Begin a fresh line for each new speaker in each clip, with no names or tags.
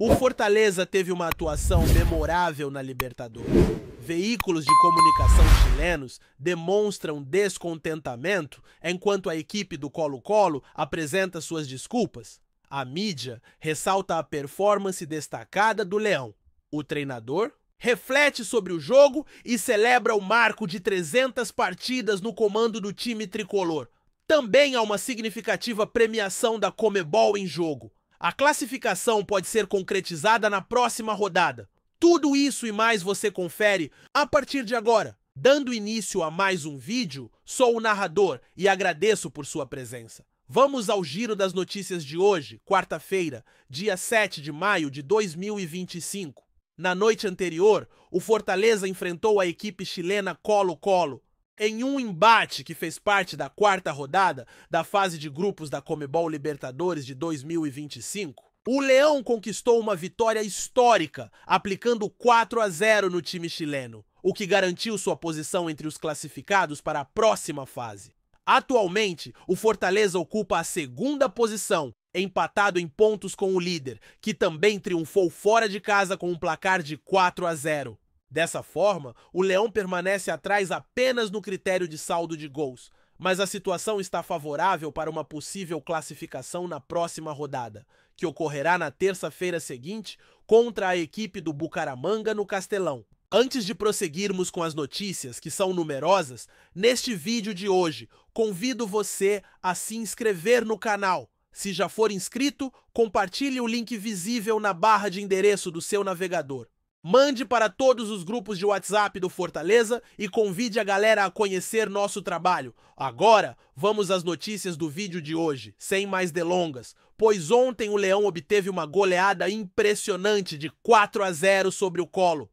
O Fortaleza teve uma atuação memorável na Libertadores. Veículos de comunicação chilenos demonstram descontentamento enquanto a equipe do Colo-Colo apresenta suas desculpas. A mídia ressalta a performance destacada do Leão. O treinador reflete sobre o jogo e celebra o marco de 300 partidas no comando do time tricolor. Também há uma significativa premiação da Conmebol em jogo. A classificação pode ser concretizada na próxima rodada. Tudo isso e mais você confere a partir de agora. Dando início a mais um vídeo, sou o narrador e agradeço por sua presença. Vamos ao giro das notícias de hoje, quarta-feira, dia 7 de maio de 2025. Na noite anterior, o Fortaleza enfrentou a equipe chilena Colo-Colo em um embate que fez parte da quarta rodada da fase de grupos da Conmebol Libertadores de 2025. O Leão conquistou uma vitória histórica, aplicando 4-0 no time chileno, o que garantiu sua posição entre os classificados para a próxima fase. Atualmente, o Fortaleza ocupa a segunda posição, empatado em pontos com o líder, que também triunfou fora de casa com um placar de 4-0. Dessa forma, o Leão permanece atrás apenas no critério de saldo de gols, mas a situação está favorável para uma possível classificação na próxima rodada, que ocorrerá na terça-feira seguinte contra a equipe do Bucaramanga no Castelão. Antes de prosseguirmos com as notícias, que são numerosas, neste vídeo de hoje, convido você a se inscrever no canal. Se já for inscrito, compartilhe o link visível na barra de endereço do seu navegador. Mande para todos os grupos de WhatsApp do Fortaleza e convide a galera a conhecer nosso trabalho. Agora, vamos às notícias do vídeo de hoje, sem mais delongas, pois ontem o Leão obteve uma goleada impressionante de 4-0 sobre o Colo.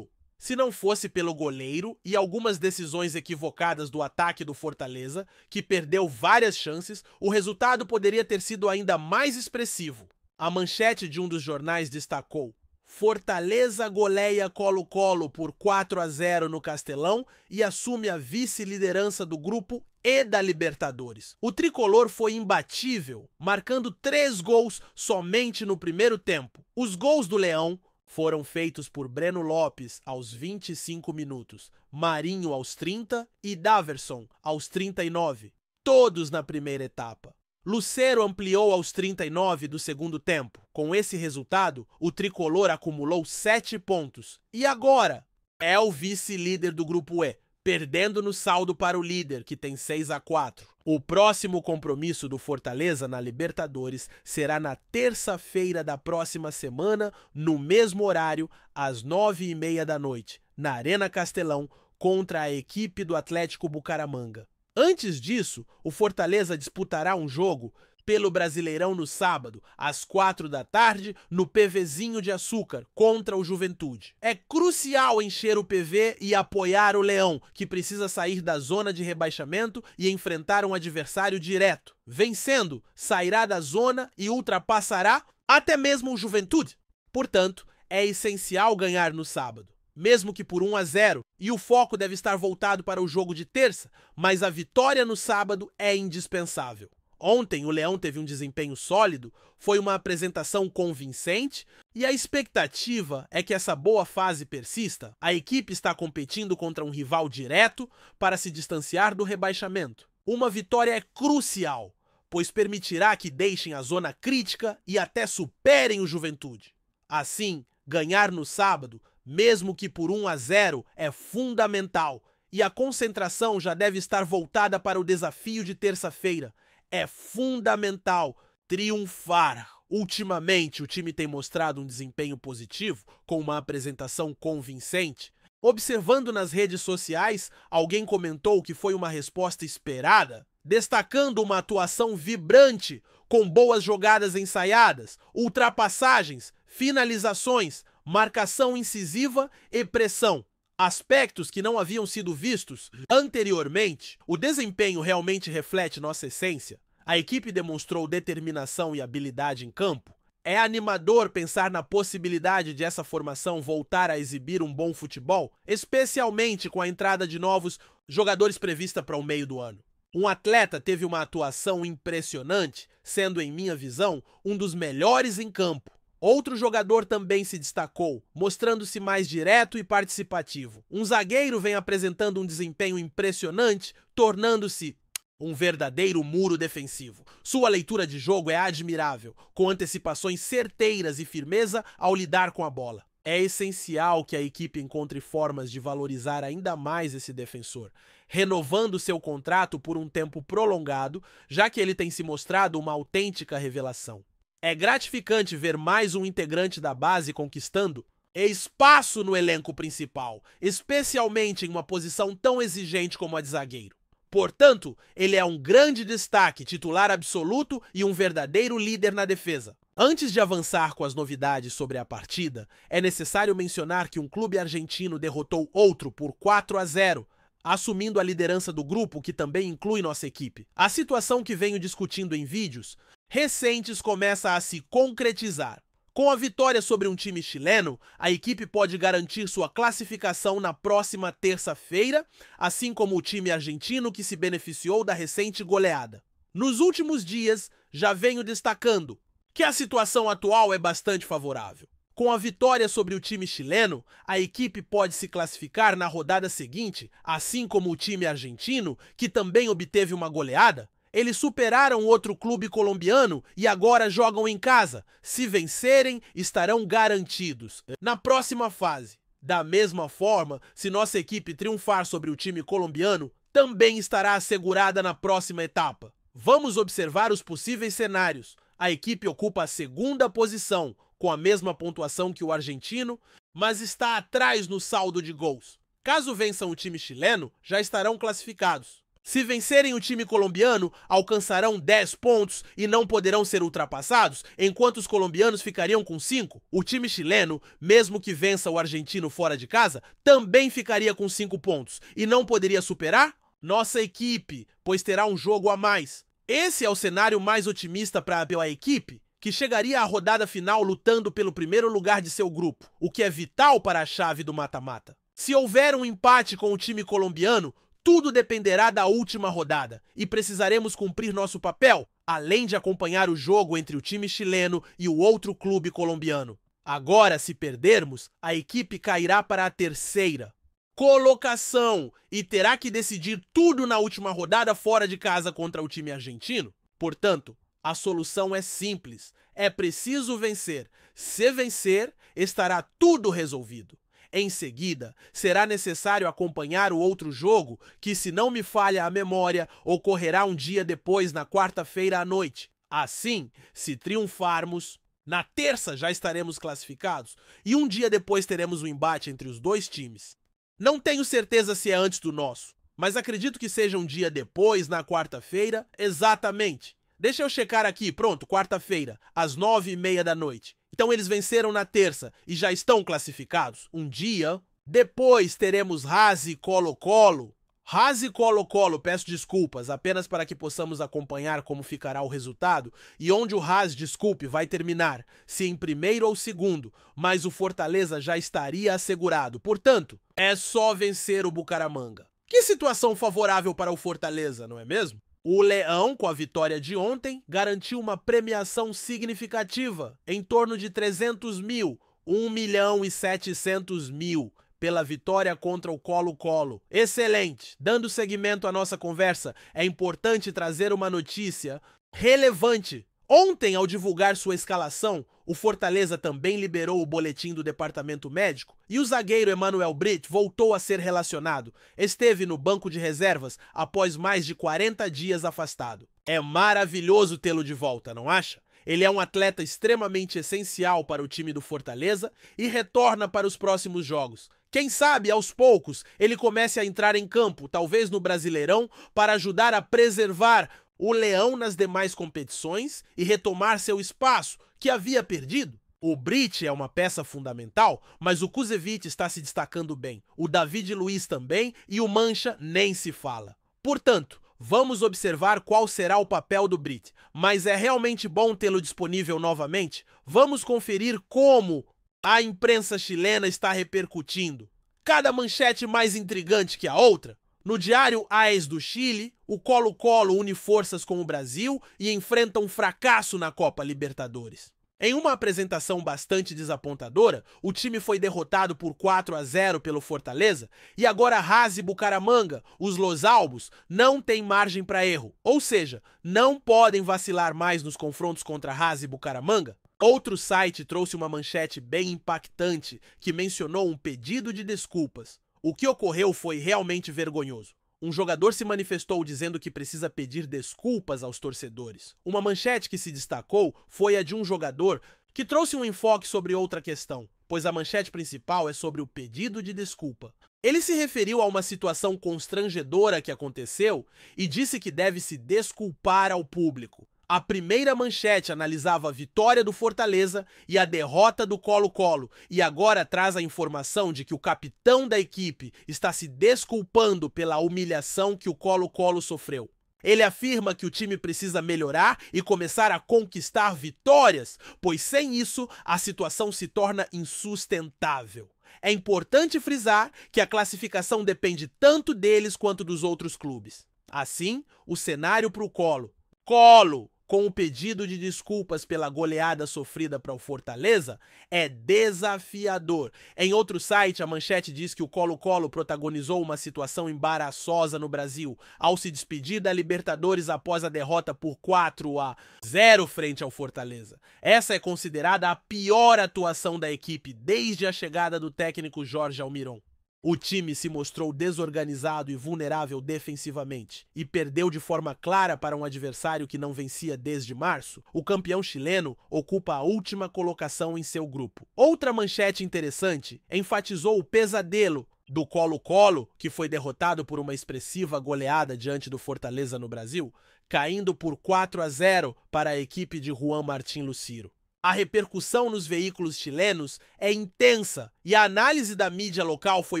Se não fosse pelo goleiro e algumas decisões equivocadas do ataque do Fortaleza, que perdeu várias chances, o resultado poderia ter sido ainda mais expressivo. A manchete de um dos jornais destacou: Fortaleza goleia Colo-Colo por 4-0 no Castelão e assume a vice-liderança do grupo e da Libertadores. O tricolor foi imbatível, marcando 3 gols somente no primeiro tempo. Os gols do Leão foram feitos por Breno Lopes aos 25 minutos, Marinho aos 30 e Daverson aos 39, todos na primeira etapa. Lucero ampliou aos 39 do segundo tempo. Com esse resultado, o tricolor acumulou 7 pontos. E agora? É o vice-líder do grupo E, perdendo no saldo para o líder, que tem 6-4. O próximo compromisso do Fortaleza na Libertadores será na terça-feira da próxima semana, no mesmo horário, às 9h30 da noite, na Arena Castelão, contra a equipe do Atlético Bucaramanga. Antes disso, o Fortaleza disputará um jogo pelo Brasileirão no sábado, às 4 da tarde, no PVzinho de Açúcar, contra o Juventude. É crucial encher o PV e apoiar o Leão, que precisa sair da zona de rebaixamento e enfrentar um adversário direto. Vencendo, sairá da zona e ultrapassará até mesmo o Juventude. Portanto, é essencial ganhar no sábado, mesmo que por 1-0, e o foco deve estar voltado para o jogo de terça, mas a vitória no sábado é indispensável. Ontem o Leão teve um desempenho sólido, foi uma apresentação convincente e a expectativa é que essa boa fase persista. A equipe está competindo contra um rival direto para se distanciar do rebaixamento. Uma vitória é crucial, pois permitirá que deixem a zona crítica e até superem o Juventude. Assim, ganhar no sábado, mesmo que por 1-0, é fundamental e a concentração já deve estar voltada para o desafio de terça-feira. É fundamental triunfar. Ultimamente, o time tem mostrado um desempenho positivo, com uma apresentação convincente. Observando nas redes sociais, alguém comentou que foi uma resposta esperada, destacando uma atuação vibrante, com boas jogadas ensaiadas, ultrapassagens, finalizações, marcação incisiva e pressão. Aspectos que não haviam sido vistos anteriormente. O desempenho realmente reflete nossa essência. A equipe demonstrou determinação e habilidade em campo. É animador pensar na possibilidade de essa formação voltar a exibir um bom futebol, especialmente com a entrada de novos jogadores prevista para o meio do ano. Um atleta teve uma atuação impressionante, sendo, em minha visão, um dos melhores em campo. Outro jogador também se destacou, mostrando-se mais direto e participativo. Um zagueiro vem apresentando um desempenho impressionante, tornando-se um verdadeiro muro defensivo. Sua leitura de jogo é admirável, com antecipações certeiras e firmeza ao lidar com a bola. É essencial que a equipe encontre formas de valorizar ainda mais esse defensor, renovando seu contrato por um tempo prolongado, já que ele tem se mostrado uma autêntica revelação. É gratificante ver mais um integrante da base conquistando espaço no elenco principal, especialmente em uma posição tão exigente como a de zagueiro. Portanto, ele é um grande destaque, titular absoluto e um verdadeiro líder na defesa. Antes de avançar com as novidades sobre a partida, é necessário mencionar que um clube argentino derrotou outro por 4-0, assumindo a liderança do grupo, que também inclui nossa equipe. A situação que venho discutindo em vídeos recentes começa a se concretizar. Com a vitória sobre um time chileno, a equipe pode garantir sua classificação na próxima terça-feira, assim como o time argentino que se beneficiou da recente goleada. Nos últimos dias, já venho destacando que a situação atual é bastante favorável. Com a vitória sobre o time chileno, a equipe pode se classificar na rodada seguinte, assim como o time argentino, que também obteve uma goleada. Eles superaram outro clube colombiano e agora jogam em casa. Se vencerem, estarão garantidos na próxima fase. Da mesma forma, se nossa equipe triunfar sobre o time colombiano, também estará assegurada na próxima etapa. Vamos observar os possíveis cenários. A equipe ocupa a segunda posição, com a mesma pontuação que o argentino, mas está atrás no saldo de gols. Caso vençam o time chileno, já estarão classificados. Se vencerem o time colombiano, alcançarão 10 pontos e não poderão ser ultrapassados, enquanto os colombianos ficariam com 5. O time chileno, mesmo que vença o argentino fora de casa, também ficaria com 5 pontos e não poderia superar nossa equipe, pois terá um jogo a mais. Esse é o cenário mais otimista para a equipe, que chegaria à rodada final lutando pelo primeiro lugar de seu grupo, o que é vital para a chave do mata-mata. Se houver um empate com o time colombiano, tudo dependerá da última rodada e precisaremos cumprir nosso papel, além de acompanhar o jogo entre o time chileno e o outro clube colombiano. Agora, se perdermos, a equipe cairá para a terceira colocação e terá que decidir tudo na última rodada fora de casa contra o time argentino. Portanto, a solução é simples, é preciso vencer. Se vencer, estará tudo resolvido. Em seguida, será necessário acompanhar o outro jogo, que, se não me falha a memória, ocorrerá um dia depois, na quarta-feira à noite. Assim, se triunfarmos, na terça já estaremos classificados e um dia depois teremos um embate entre os dois times. Não tenho certeza se é antes do nosso, mas acredito que seja um dia depois, na quarta-feira, exatamente. Deixa eu checar aqui, pronto, quarta-feira, às 9h30 da noite. Então eles venceram na terça e já estão classificados. Um dia depois teremos Haas e Colo-Colo. Haas e Colo-Colo, peço desculpas, apenas para que possamos acompanhar como ficará o resultado e onde o Haas, desculpe, vai terminar, se em primeiro ou segundo, mas o Fortaleza já estaria assegurado. Portanto, é só vencer o Bucaramanga. Que situação favorável para o Fortaleza, não é mesmo? O Leão, com a vitória de ontem, garantiu uma premiação significativa, em torno de 300 mil, 1.700.000, pela vitória contra o Colo-Colo. Excelente! Dando seguimento à nossa conversa, é importante trazer uma notícia relevante. Ontem, ao divulgar sua escalação, o Fortaleza também liberou o boletim do departamento médico e o zagueiro Emmanuel Brit voltou a ser relacionado. Esteve no banco de reservas após mais de 40 dias afastado. É maravilhoso tê-lo de volta, não acha? Ele é um atleta extremamente essencial para o time do Fortaleza e retorna para os próximos jogos. Quem sabe, aos poucos, ele comece a entrar em campo, talvez no Brasileirão, para ajudar a preservar o Leão nas demais competições e retomar seu espaço, que havia perdido. O Brit é uma peça fundamental, mas o Kusevich está se destacando bem. O David Luiz também e o Mancha nem se fala. Portanto, vamos observar qual será o papel do Brit. Mas é realmente bom tê-lo disponível novamente? Vamos conferir como a imprensa chilena está repercutindo. Cada manchete mais intrigante que a outra. No diário AES do Chile, o Colo-Colo une forças com o Brasil e enfrenta um fracasso na Copa Libertadores. Em uma apresentação bastante desapontadora, o time foi derrotado por 4-0 pelo Fortaleza e agora Razi Bucaramanga, os Los Albos, não têm margem para erro, ou seja, não podem vacilar mais nos confrontos contra Razi Bucaramanga. Outro site trouxe uma manchete bem impactante que mencionou um pedido de desculpas. O que ocorreu foi realmente vergonhoso. Um jogador se manifestou dizendo que precisa pedir desculpas aos torcedores. Uma manchete que se destacou foi a de um jogador que trouxe um enfoque sobre outra questão, pois a manchete principal é sobre o pedido de desculpa. Ele se referiu a uma situação constrangedora que aconteceu e disse que deve se desculpar ao público. A primeira manchete analisava a vitória do Fortaleza e a derrota do Colo-Colo, e agora traz a informação de que o capitão da equipe está se desculpando pela humilhação que o Colo-Colo sofreu. Ele afirma que o time precisa melhorar e começar a conquistar vitórias, pois sem isso a situação se torna insustentável. É importante frisar que a classificação depende tanto deles quanto dos outros clubes. Assim, o cenário para o Colo, com o pedido de desculpas pela goleada sofrida para o Fortaleza, é desafiador. Em outro site, a manchete diz que o Colo-Colo protagonizou uma situação embaraçosa no Brasil ao se despedir da Libertadores após a derrota por 4-0 frente ao Fortaleza. Essa é considerada a pior atuação da equipe desde a chegada do técnico Jorge Almiron. O time se mostrou desorganizado e vulnerável defensivamente e perdeu de forma clara para um adversário que não vencia desde março. O campeão chileno ocupa a última colocação em seu grupo. Outra manchete interessante enfatizou o pesadelo do Colo-Colo, que foi derrotado por uma expressiva goleada diante do Fortaleza no Brasil, caindo por 4-0 para a equipe de Juan Martín Luciro. A repercussão nos veículos chilenos é intensa e a análise da mídia local foi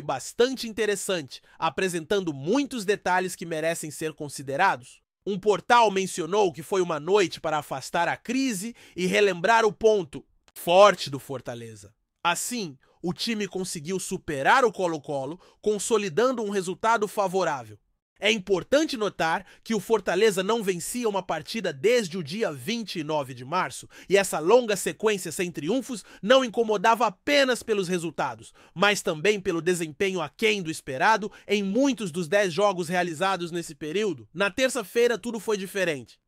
bastante interessante, apresentando muitos detalhes que merecem ser considerados. Um portal mencionou que foi uma noite para afastar a crise e relembrar o ponto forte do Fortaleza. Assim, o time conseguiu superar o Colo-Colo, consolidando um resultado favorável. É importante notar que o Fortaleza não vencia uma partida desde o dia 29 de março, e essa longa sequência sem triunfos não incomodava apenas pelos resultados, mas também pelo desempenho aquém do esperado em muitos dos 10 jogos realizados nesse período. Na terça-feira tudo foi diferente.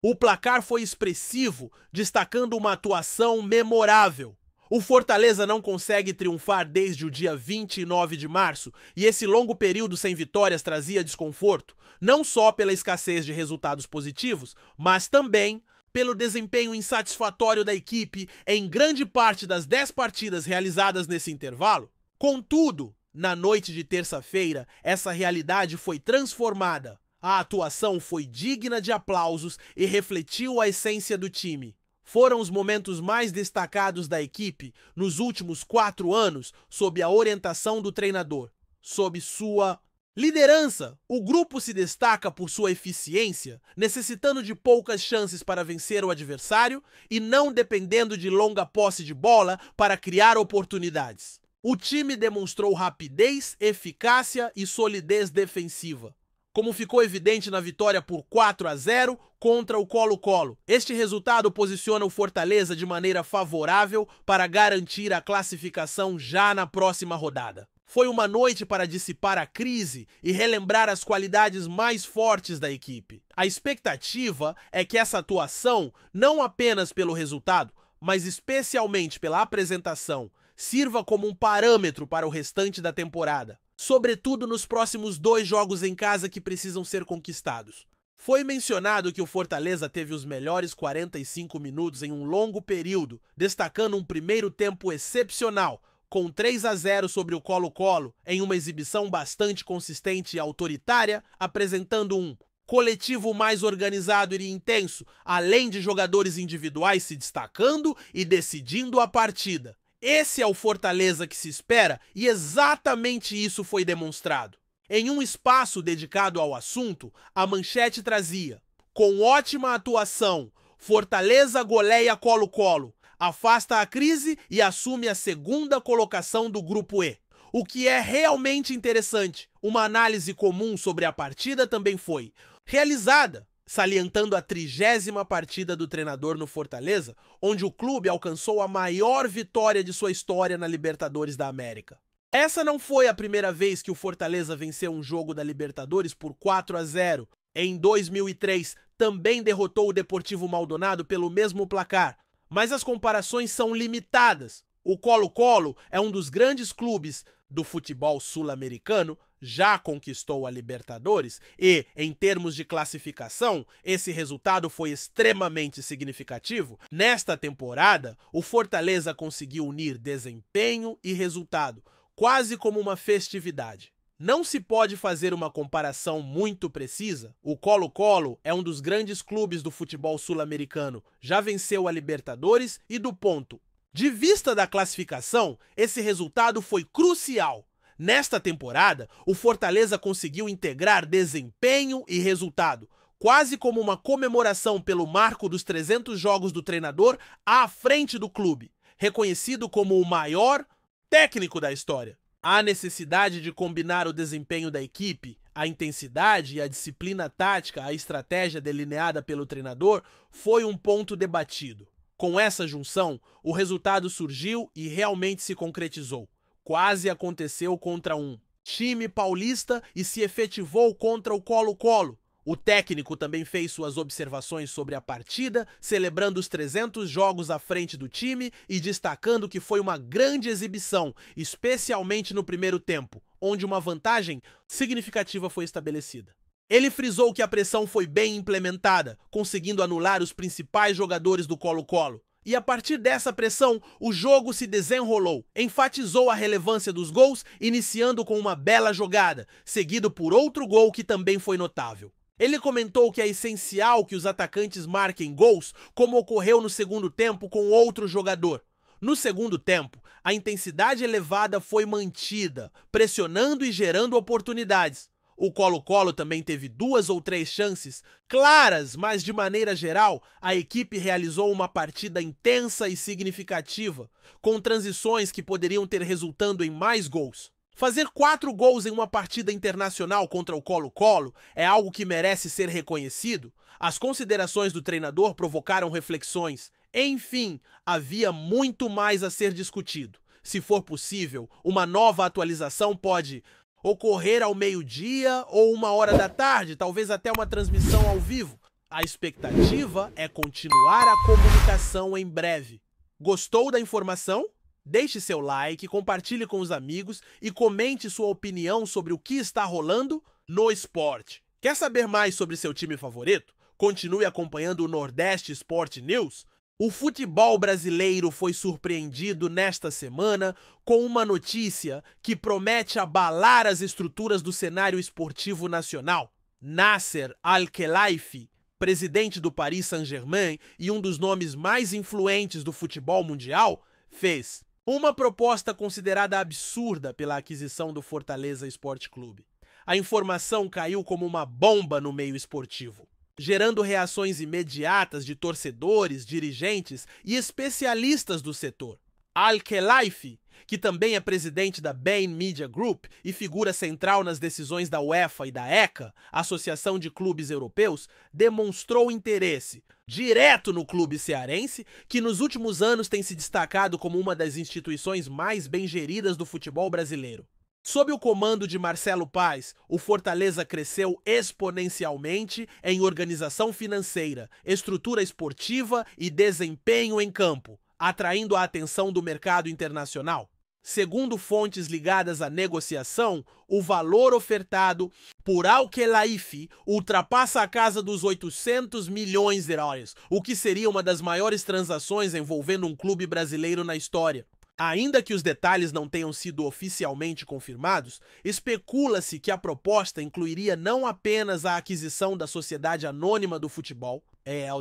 O placar foi expressivo, destacando uma atuação memorável. O Fortaleza não consegue triunfar desde o dia 29 de março e esse longo período sem vitórias trazia desconforto, não só pela escassez de resultados positivos, mas também pelo desempenho insatisfatório da equipe em grande parte das 10 partidas realizadas nesse intervalo. Contudo, na noite de terça-feira, essa realidade foi transformada. A atuação foi digna de aplausos e refletiu a essência do time. Foram os momentos mais destacados da equipe nos últimos 4 anos sob a orientação do treinador. Sob sua liderança, o grupo se destaca por sua eficiência, necessitando de poucas chances para vencer o adversário e não dependendo de longa posse de bola para criar oportunidades. O time demonstrou rapidez, eficácia e solidez defensiva, como ficou evidente na vitória por 4-0 contra o Colo-Colo. Este resultado posiciona o Fortaleza de maneira favorável para garantir a classificação já na próxima rodada. Foi uma noite para dissipar a crise e relembrar as qualidades mais fortes da equipe. A expectativa é que essa atuação, não apenas pelo resultado, mas especialmente pela apresentação, sirva como um parâmetro para o restante da temporada, sobretudo nos próximos 2 jogos em casa que precisam ser conquistados. Foi mencionado que o Fortaleza teve os melhores 45 minutos em um longo período, destacando um primeiro tempo excepcional, com 3-0 sobre o Colo-Colo, em uma exibição bastante consistente e autoritária, apresentando um coletivo mais organizado e intenso, além de jogadores individuais se destacando e decidindo a partida. Esse é o Fortaleza que se espera e exatamente isso foi demonstrado. Em um espaço dedicado ao assunto, a manchete trazia: com ótima atuação, Fortaleza goleia Colo-Colo, afasta a crise e assume a 2ª colocação do Grupo E. O que é realmente interessante, uma análise comum sobre a partida também foi realizada, salientando a 30ª partida do treinador no Fortaleza, onde o clube alcançou a maior vitória de sua história na Libertadores da América. Essa não foi a primeira vez que o Fortaleza venceu um jogo da Libertadores por 4-0. Em 2003, também derrotou o Deportivo Maldonado pelo mesmo placar. Mas as comparações são limitadas. O Colo-Colo é um dos grandes clubes do futebol sul-americano, já conquistou a Libertadores e, em termos de classificação, esse resultado foi extremamente significativo. Nesta temporada, o Fortaleza conseguiu unir desempenho e resultado, quase como uma festividade. Não se pode fazer uma comparação muito precisa. O Colo-Colo é um dos grandes clubes do futebol sul-americano, já venceu a Libertadores e do ponto de vista da classificação, esse resultado foi crucial. Nesta temporada, o Fortaleza conseguiu integrar desempenho e resultado, quase como uma comemoração pelo marco dos 300 jogos do treinador à frente do clube, reconhecido como o maior técnico da história. A necessidade de combinar o desempenho da equipe, a intensidade e a disciplina tática, a estratégia delineada pelo treinador, foi um ponto debatido. Com essa junção, o resultado surgiu e realmente se concretizou. Quase aconteceu contra um time paulista e se efetivou contra o Colo-Colo. O técnico também fez suas observações sobre a partida, celebrando os 300 jogos à frente do time e destacando que foi uma grande exibição, especialmente no primeiro tempo, onde uma vantagem significativa foi estabelecida. Ele frisou que a pressão foi bem implementada, conseguindo anular os principais jogadores do Colo-Colo. E a partir dessa pressão, o jogo se desenrolou. Enfatizou a relevância dos gols, iniciando com uma bela jogada, seguido por outro gol que também foi notável. Ele comentou que é essencial que os atacantes marquem gols, como ocorreu no segundo tempo com outro jogador. No segundo tempo, a intensidade elevada foi mantida, pressionando e gerando oportunidades. O Colo-Colo também teve 2 ou 3 chances claras, mas de maneira geral, a equipe realizou uma partida intensa e significativa, com transições que poderiam ter resultando em mais gols. Fazer 4 gols em uma partida internacional contra o Colo-Colo é algo que merece ser reconhecido. As considerações do treinador provocaram reflexões. Enfim, havia muito mais a ser discutido. Se for possível, uma nova atualização pode ocorrer ao meio-dia ou 1h da tarde, talvez até uma transmissão ao vivo. A expectativa é continuar a comunicação em breve. Gostou da informação? Deixe seu like, compartilhe com os amigos e comente sua opinião sobre o que está rolando no esporte. Quer saber mais sobre seu time favorito? Continue acompanhando o Nordeste Sport News. O futebol brasileiro foi surpreendido nesta semana com uma notícia que promete abalar as estruturas do cenário esportivo nacional. Nasser Al-Khelaifi, presidente do Paris Saint-Germain e um dos nomes mais influentes do futebol mundial, fez uma proposta considerada absurda pela aquisição do Fortaleza Esporte Clube. A informação caiu como uma bomba no meio esportivo, gerando reações imediatas de torcedores, dirigentes e especialistas do setor. Al-Khelaifi, que também é presidente da Bain Media Group e figura central nas decisões da UEFA e da ECA, Associação de Clubes Europeus, demonstrou interesse direto no clube cearense, que nos últimos anos tem se destacado como uma das instituições mais bem geridas do futebol brasileiro. Sob o comando de Marcelo Paes, o Fortaleza cresceu exponencialmente em organização financeira, estrutura esportiva e desempenho em campo, atraindo a atenção do mercado internacional. Segundo fontes ligadas à negociação, o valor ofertado por Al-Khelaifi ultrapassa a casa dos 800 milhões de euros, o que seria uma das maiores transações envolvendo um clube brasileiro na história. Ainda que os detalhes não tenham sido oficialmente confirmados, especula-se que a proposta incluiria não apenas a aquisição da Sociedade Anônima do Futebol,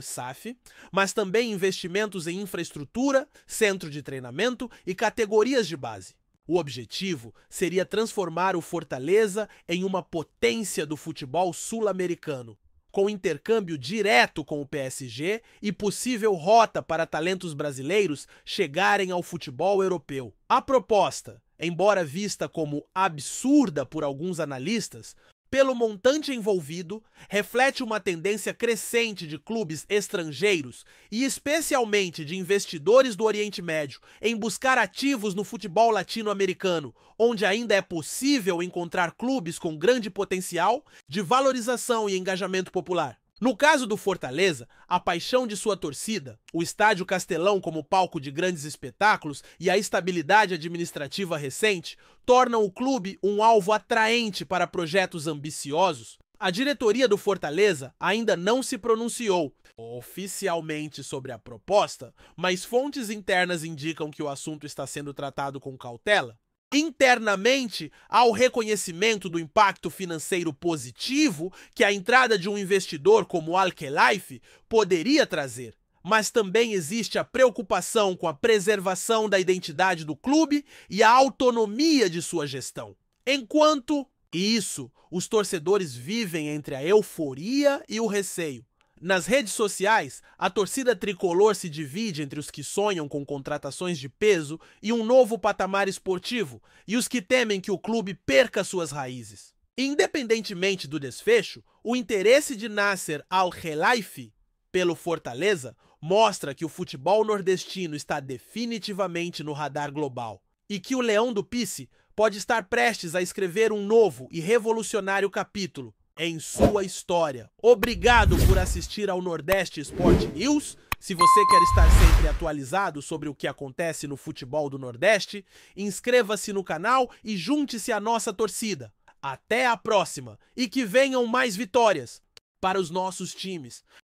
SAF, mas também investimentos em infraestrutura, centro de treinamento e categorias de base. O objetivo seria transformar o Fortaleza em uma potência do futebol sul-americano, com intercâmbio direto com o PSG e possível rota para talentos brasileiros chegarem ao futebol europeu. A proposta, embora vista como absurda por alguns analistas, pelo montante envolvido, reflete uma tendência crescente de clubes estrangeiros e especialmente de investidores do Oriente Médio em buscar ativos no futebol latino-americano, onde ainda é possível encontrar clubes com grande potencial de valorização e engajamento popular. No caso do Fortaleza, a paixão de sua torcida, o Estádio Castelão como palco de grandes espetáculos e a estabilidade administrativa recente tornam o clube um alvo atraente para projetos ambiciosos. A diretoria do Fortaleza ainda não se pronunciou oficialmente sobre a proposta, mas fontes internas indicam que o assunto está sendo tratado com cautela. Internamente, há o reconhecimento do impacto financeiro positivo que a entrada de um investidor como Al-Khelaifi poderia trazer. Mas também existe a preocupação com a preservação da identidade do clube e a autonomia de sua gestão. Enquanto isso, os torcedores vivem entre a euforia e o receio. Nas redes sociais, a torcida tricolor se divide entre os que sonham com contratações de peso e um novo patamar esportivo, e os que temem que o clube perca suas raízes. Independentemente do desfecho, o interesse de Nasser Al-Khelaifi pelo Fortaleza mostra que o futebol nordestino está definitivamente no radar global, e que o Leão do Pice pode estar prestes a escrever um novo e revolucionário capítulo em sua história. Obrigado por assistir ao Nordeste Sport News. Se você quer estar sempre atualizado sobre o que acontece no futebol do Nordeste, inscreva-se no canal e junte-se à nossa torcida. Até a próxima e que venham mais vitórias para os nossos times.